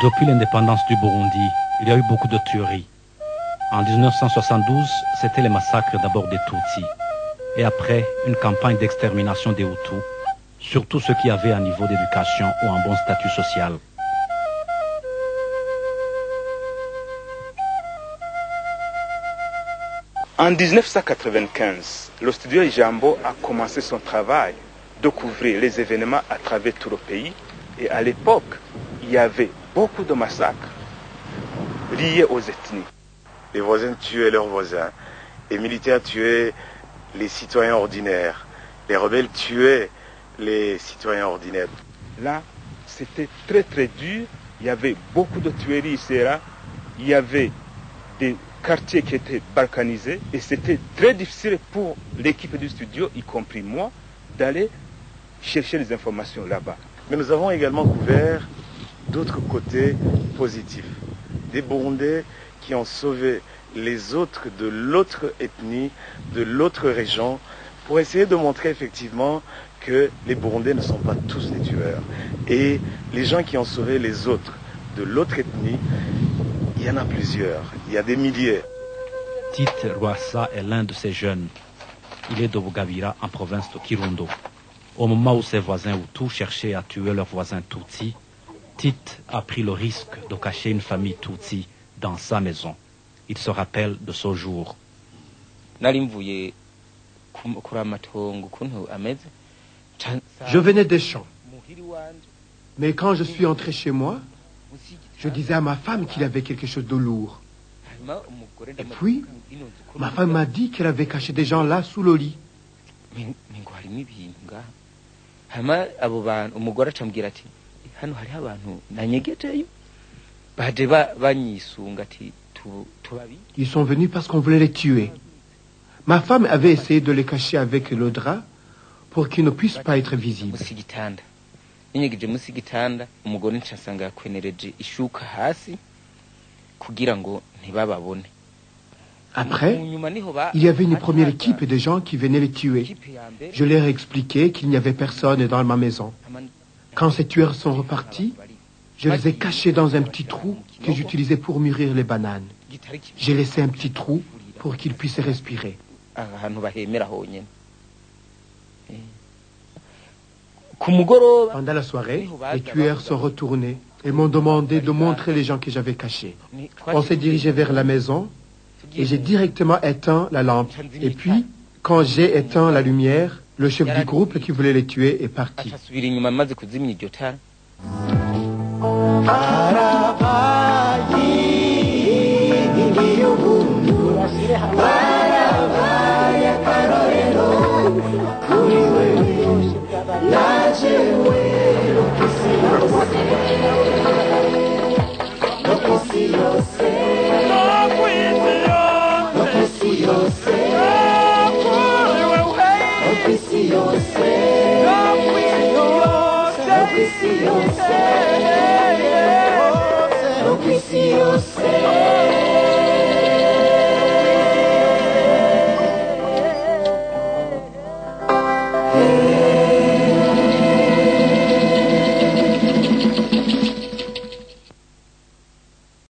Depuis l'indépendance du Burundi, il y a eu beaucoup de tueries. En 1972, c'était les massacres d'abord des Tutsis. Et après, une campagne d'extermination des Hutus, surtout ceux qui avaient un niveau d'éducation ou un bon statut social. En 1995, le studio Ijambo a commencé son travail de couvrir les événements à travers tout le pays. Et à l'époque, il y avait beaucoup de massacres liés aux ethnies. Les voisins tuaient leurs voisins. Les militaires tuaient les citoyens ordinaires. Les rebelles tuaient les citoyens ordinaires. Là, c'était très très dur. Il y avait beaucoup de tueries ici et là. Il y avait des quartiers qui étaient balkanisés. Et c'était très difficile pour l'équipe du studio, y compris moi, d'aller chercher les informations là-bas. Mais nous avons également couvert d'autres côtés positifs. Des Burundais qui ont sauvé les autres de l'autre ethnie, de l'autre région, pour essayer de montrer effectivement que les Burundais ne sont pas tous des tueurs. Et les gens qui ont sauvé les autres de l'autre ethnie, il y en a plusieurs, il y a des milliers. Tite Rwasa est l'un de ces jeunes. Il est de Bugabira, en province de Kirundo. Au moment où ses voisins Hutus cherchaient à tuer leurs voisins Tutsi, Tite a pris le risque de cacher une famille Tutsi dans sa maison. Il se rappelle de ce jour. Je venais des champs. Mais quand je suis entré chez moi, je disais à ma femme qu'il y avait quelque chose de lourd. Et puis, ma femme m'a dit qu'elle avait caché des gens là sous le lit. Ils sont venus parce qu'on voulait les tuer. Ma femme avait essayé de les cacher avec le drap pour qu'ils ne puissent pas être visibles. Après, il y avait une première équipe de gens qui venaient les tuer. Je leur ai expliqué qu'il n'y avait personne dans ma maison. Quand ces tueurs sont repartis, je les ai cachés dans un petit trou que j'utilisais pour mûrir les bananes. J'ai laissé un petit trou pour qu'ils puissent respirer. Pendant la soirée, les tueurs sont retournés et m'ont demandé de montrer les gens que j'avais cachés. On s'est dirigé vers la maison et j'ai directement éteint la lampe. Et puis, quand j'ai éteint la lumière, le chef du groupe qui voulait les tuer est parti. Yo sé.